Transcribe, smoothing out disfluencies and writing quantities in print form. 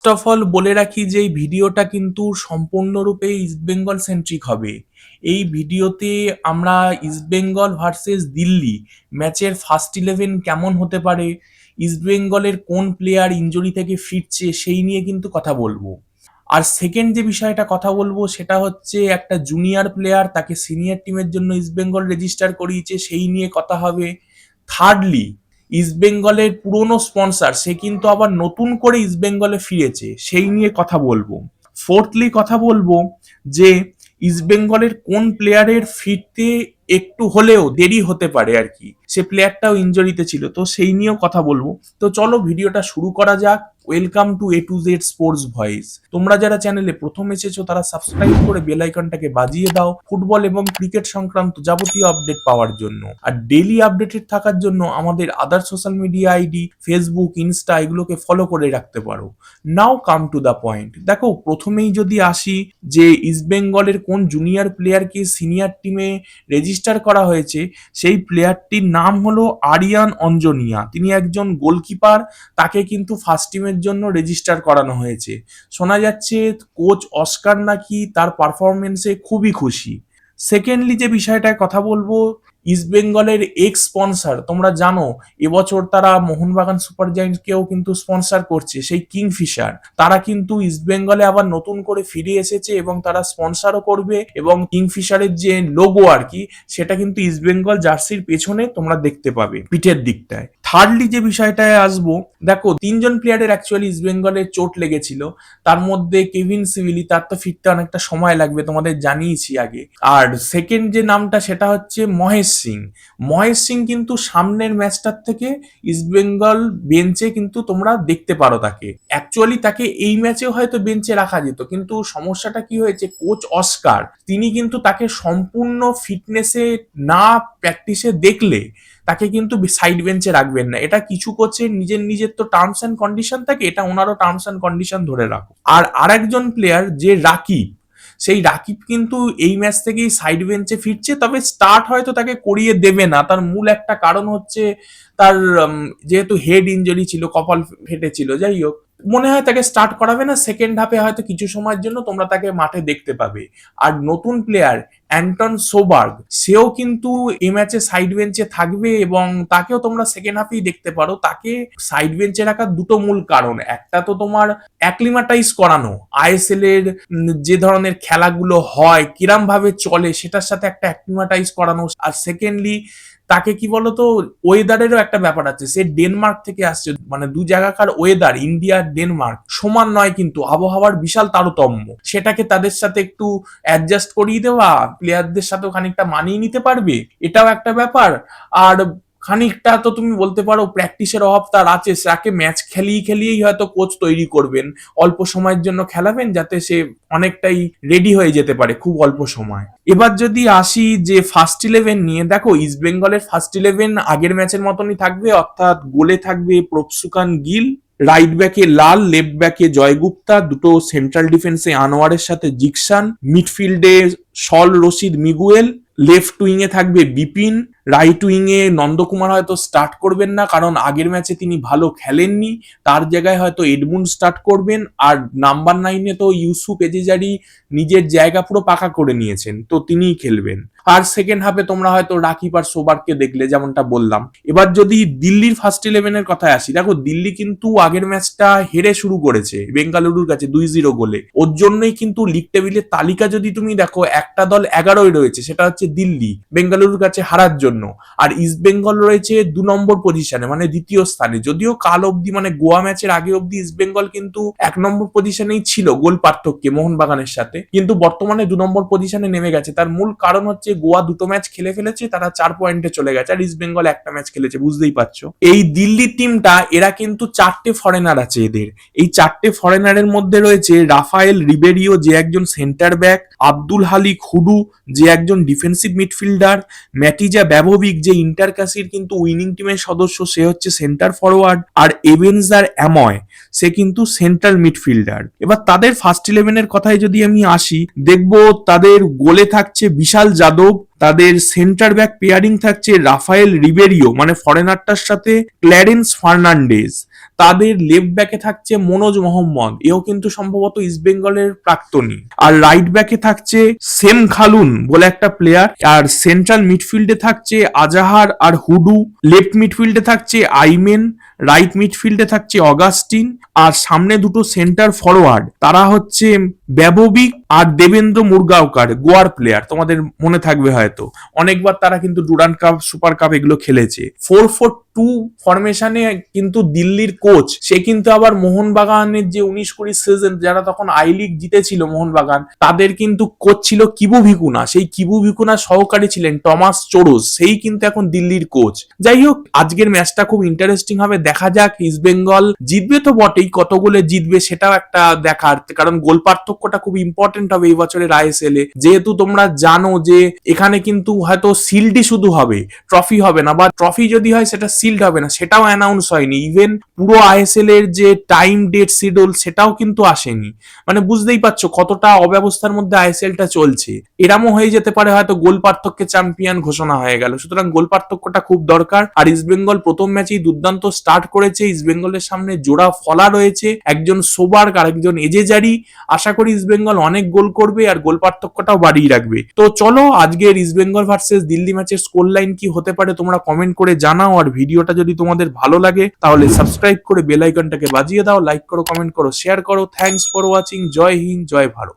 First of all বলে রাখি যে এই ভিডিওটা কিন্তু সম্পূর্ণরূপে ইস্টবেঙ্গল সেন্ট্রিক হবে। এই ভিডিওতে আমরা ইস্টবেঙ্গল ভার্সেস দিল্লি ম্যাচের ফার্স্ট 11 কেমন হতে পারে, ইস্টবেঙ্গলের কোন প্লেয়ার ইনজুরি থেকে ফিরছে সেই নিয়ে কিন্তু কথা বলবো। আর সেকেন্ড যে বিষয়টা কথা বলবো সেটা হচ্ছে একটা জুনিয়র প্লেয়ার তাকে সিনিয়র টিমের জন্য ইস্টবেঙ্গল রেজিস্টার করিয়েছে সেই নিয়ে কথা হবে। থার্ডলি, ইস্টবেঙ্গলের পুরনো স্পন্সর সে কিন্তু আবার নতুন করে ইস্টবেঙ্গলে ফিরেছে সেই নিয়ে কথা বলবো। ফোর্থলি কথা বলবো যে ইস্টবেঙ্গলের কোন প্লেয়ারের ফিরতে একটু হলেও দেরি হতে পারে আর কি, সে প্লেয়ারটাও ইনজুরিতে ছিল, তো সেই নিয়েও কথা বলবো। তো চলো ভিডিওটা শুরু করা যাক। Welcome to A to Z sports voice. তোমরা যারা চ্যানেলে প্রথম এসেছো তারা সাবস্ক্রাইব করে বেল আইকনটাকে বাজিয়ে দাও ফুটবল এবং ক্রিকেট সংক্রান্ত যাবতীয় আপডেট পাওয়ার জন্য। আর ডেইলি আপডেটেড থাকার জন্য আমাদের আদার social media ID Facebook, Insta এগুলোকে ফলো করে রাখতে পারো। নাও কাম টু দ্য পয়েন্ট। দেখো, প্রথমেই যদি আসি যে ইস্টবেঙ্গলের কোন জুনিয়র প্লেয়ারকে সিনিয়র টিমে রেজিস্টার করা হয়েছে, সেই প্লেয়ারটির নাম হলো আরিয়ান অঞ্জনিয়া। তিনি একজন গোলকিপার, তাকে কিন্তু ফার্স্ট টিমের জন্য রেজিস্টার করানো হয়েছে। শোনা যাচ্ছে কোচ অস্কার নাকি তার পারফরমেন্সে খুবই খুশি। সেকেন্ডলি যে বিষয়টায় কথা বলবো, ইস্টবেঙ্গলের এক্স স্পন্সর, তোমরা জানো এবছর তারা মোহনবাগান সুপার জায়ান্টসকেও কিন্তু স্পন্সর করছে, সেই কিংফিশার, তারা কিন্তু ইস্টবেঙ্গলে আবার নতুন করে ফিরে এসেছে এবং তারা স্পন্সরও করবে। এবং কিংফিশারের যে লোগো আর কি, সেটা কিন্তু ইস্টবেঙ্গল জার্সির পেছনে তোমরা দেখতে পাবে পিঠের দিকটায়। থার্ডলি যে বিষয়টায় আসবো, দেখো তিনজন প্লেয়ারের অ্যাকচুয়ালি ইস্টবেঙ্গলে চোট লেগেছিল। তার মধ্যে কেভিন সিভিলি, তার তো ফিরতে অনেকটা সময় লাগবে, তোমাদের জানিয়েছি আগে। আর সেকেন্ড যে নামটা সেটা হচ্ছে মহেশ সিং। মহেশ সিং কিন্তু সামনের ম্যাচটার থেকে ইস্টবেঙ্গল বেঞ্চে কিন্তু তোমরা দেখতে পারো তাকে। অ্যাকচুয়ালি তাকে এই ম্যাচেও হয়তো বেঞ্চে রাখা যেত, কিন্তু সমস্যাটা কি হয়েছে, কোচ অস্কার তিনি কিন্তু তাকে সম্পূর্ণ ফিটনেসে না প্র্যাকটিসে দেখলে তাকে কিন্তু সাইড বেঞ্চে রাখবেন না। এটা কিছু কোচের নিজের নিজের তো টার্মস অ্যান্ড কন্ডিশন থাকে, এটা ওনারও টার্মস অ্যান্ড কন্ডিশন ধরে রাখো। আর আরেকজন প্লেয়ার যে রাকিব, সেই রাকিব কিন্তু এই ম্যাচ থেকেই সাইড বেঞ্চে ফিরছে, তবে স্টার্ট হয়তো তাকে করিয়ে দেবে না। তার মূল একটা কারণ হচ্ছে তার যেহেতু হেড ইনজুরি ছিল, কপাল ফেটেছিল, যাই হোক মনে হয় তাকে স্টার্ট করাবে না। সেকেন্ড হাফে হয়তো কিছু সময়ের জন্য তোমরা তাকে মাঠে দেখতে পাবে। আর নতুন প্লেয়ার অ্যান্টন সোবার্গ, সেও কিন্তু এই ম্যাচে সাইড বেঞ্চে থাকবে এবং তাকেও তোমরা সেকেন্ড হাফেই দেখতে পারো। তাকে সাইড বেঞ্চে রাখার দুটো মূল কারণ, একটা তো তোমার অ্যাক্লিমাটাইজ করানো, আইএসএল এর যে ধরনের খেলাগুলো হয় কিরম ভাবে চলে সেটার সাথে একটা অ্যাক্লিমাটাইজ করানো। আর সেকেন্ডলি তাকে কি বলতো, ওয়েদারেরও একটা ব্যাপার আছে, সে ডেনমার্ক থেকে আসছে, মানে দু জায়গাকার ওয়েদার ইন্ডিয়া ডেনমার্ক সমান নয়, কিন্তু আবহাওয়ার বিশাল তারতম্য, সেটাকে তাদের সাথে একটু অ্যাডজাস্ট করিয়ে দেওয়া, প্লেয়ারদের সাথেও খানিকটা মানিয়ে নিতে পারবে, এটাও একটা ব্যাপার। আর খানিকটা তো তুমি বলতে পারো প্র্যাকটিসের অভাব তার আছে, তাকে ম্যাচ খেলিয়েই হয়তো কোচ তৈরি করবেন, অল্প সময়ের জন্য খেলাবেন যাতে সে অনেকটাই রেডি হয়ে যেতে পারে খুব অল্প সময়। এবার যদি আসি যে ফার্স্ট 11 নিয়ে, দেখো ইস্টবেঙ্গলের ফার্স্ট 11 আগের ম্যাচের মতনই থাকবে, অর্থাৎ গোলে থাকবে প্রপসুকান গিল, রাইট ব্যাকে লাল, লেফট ব্যাকে জয়গুপ্তা, দুটো সেন্ট্রাল ডিফেন্সে আনোয়ারের সাথে জিকসান, মিডফিল্ডে সল রশিদ মিগুয়েল, লেফট উইংয়ে থাকবে বিপিন, রাইট উইংয়ে নন্দকুমার হয়তো স্টার্ট করবেন না কারণ আগের ম্যাচে তিনি ভালো খেলেননি, তার জায়গায় হয়তো এডমুন্ড স্টার্ট করবেন। আর নাম্বার 9-এ তো ইউসুফ এজেজারি নিজের জায়গা পুরো পাকা করে নিয়েছেন, তো তিনিই খেলবেন। আর সেকেন্ড হাফে তোমরা হয়তো রাকিব আর সোবারকে দেখলে, যেমনটা বললাম। এবার যদি দিল্লির ফার্স্ট 11-এর কথায় আসি, দেখো দিল্লি কিন্তু আগের ম্যাচটা হেরে শুরু করেছে বেঙ্গালুরুর কাছে 2-0 গোলে, ওর জন্যই কিন্তু লিগ টেবিলের তালিকা যদি তুমি দেখো একটা দল 11ই রয়েছে, সেটা হচ্ছে দিল্লি, বেঙ্গালুরুর কাছে হারার জন্য। আর ইস্ট বেঙ্গল রয়েছে 2 নম্বর পজিশনে, মানে দ্বিতীয় স্থানে। যদিও কাল অবধি, মানে গোয়া ম্যাচের আগে অবধি ইস্ট বেঙ্গল কিন্তু 1 নম্বর পজিশনেই ছিল গোল পার্থক্যে মোহনবাগানের সাথে, কিন্তু বর্তমানে 2 নম্বর পজিশনে নেমে গেছে। তার মূল কারণ হচ্ছে গোয়া 2টো ম্যাচ খেলে ফেলেছে, তারা 4 পয়েন্টে চলে গেছে, আর ইস্ট বেঙ্গল 1টা ম্যাচ খেলেছে, বুঝতেই পারছো। এই দিল্লি টিমটা, এরা কিন্তু 4টে ফরেনার আছে এদের। এই 4টে ফরেনারের মধ্যে রয়েছে রাফায়েল রিবেরিও, যে একজন সেন্টার ব্যাক, আব্দুল হালিক হুডু, যে একজন ডিফেন্সিভ মিডফিল্ডার, ম্যাটিজা ব্যাভোভিক, যে ইন্টারকাসির কিন্তু উইনিং টিমের সদস্য, সে হচ্ছে সেন্টার ফরওয়ার্ড, আর এভেনজার অ্যাময়, সে কিন্তু সেন্ট্রাল মিডফিল্ডার। এবার তাদের ফার্স্ট 11-এর কথায় যদি আমি আসি, দেখবো তাদের গোলে থাকছে বিশাল যাদব, তাদের সেন্টার ব্যাক পেয়ারিং থাকছে রাফায়েল রিবেরিও মানে ফরেনারটার সাথে ক্ল্যারেন্স ফার্নান্ডেজ, তাদের লেফট ব্যাকে থাকছে মনোজ মোহাম্মদ, এও কিন্তু সম্ভবত ইস্ট বেঙ্গলের প্রাক্তনী। আর রাইট ব্যাকে থাকছে সেম খালুন বলে একটা প্লেয়ার। আর সেন্ট্রাল মিডফিল্ডে থাকছে আজাহার আর হুডু। লেফট মিডফিল্ডে থাকছে আইমেন। রাইট মিডফিল্ডে থাকছে অগাস্টিন। আর সামনে দুটো সেন্টার ফরওয়ার্ড, তারা হচ্ছে ব্যববিক আর দেবেন্দ্র মুরগাঁওকার, গোয়ার প্লেয়ার, তোমাদের মনে থাকবে হয়তো, অনেকবার তারা কিন্তু ডুরান্ড কাপ, সুপার কাপ এগুলো খেলেছে। 4-4-2 ফরমেশনে কিন্তু দিল্লির কোচ, সে কিন্তু আবার মোহনবাগানের যে 19-20 সিজন, যারা তখন আই লিগ জিতেছিল মোহনবাগান, তাদের কিন্তু কোচ ছিল কিবু ভিকুনা। সেই কিবু ভিকুনা সহকারী ছিলেন টমাস চোরস, সেই কিন্তু এখন দিল্লির কোচ। যাই হোক, আজকের ম্যাচটা খুব ইন্টারেস্টিং হবে, দেখা যাক। ইস্ট বেঙ্গল জিতবে তো বটেই, কত গোলে জিতবে সেটাও একটা দেখার, কারণ গোল পার্থক্যটা খুব ইম্পর্টেন্ট হবে এই বছরের আইএসএল এ। যেহেতু তোমরা জানো যে এখানে কিন্তু হয়তো সিল্ডই শুধু হবে, ট্রফি হবে না, বা ট্রফি যদি হয় সেটা সিল্ড হবে না, সেটাও অ্যানাউন্স হয়নি। ইভেন পুরো আইএসএল এর যে টাইম ডেট শিডিউল সেটাও কিন্তু আসেনি। মানে বুঝতেই পারছো কতটা অব্যবস্থার মধ্যে আইএসএলটা চলছে। এরমও হয়ে যেতে পারে হয়তো গোল পার্থক্যে চ্যাম্পিয়ন ঘোষণা হয়ে গেল। সুতরাং গোল পার্থক্যটা খুব দরকার। আর ইস্ট বেঙ্গল প্রথম ম্যাচেই দুর্দান্ত স্টার্ট করেছে। ইস্ট বেঙ্গলের সামনে জোড়া ফলা রয়েছে, একজন সোবার্গ আর একজন এজেজারি। আশা করি ইস্ট বেঙ্গল অনেক গোল করবে আর গোল পার্থক্যটাও বাড়িয়ে রাখবে। তো চলো, আজকের ইস্ট বেঙ্গল ভার্সেস দিল্লি ম্যাচের স্কোর লাইন কি হতে পারে তোমরা কমেন্ট করে জানাও। আর ভিডিওটা যদি তোমাদের ভালো লাগে তাহলে সাবস্ক্রাইব করে বেল আইকনটাকে বাজিয়ে দাও, লাইক করো, কমেন্ট করো, শেয়ার করো। Thanks for watching. জয় হিন্দ, জয় ভারত।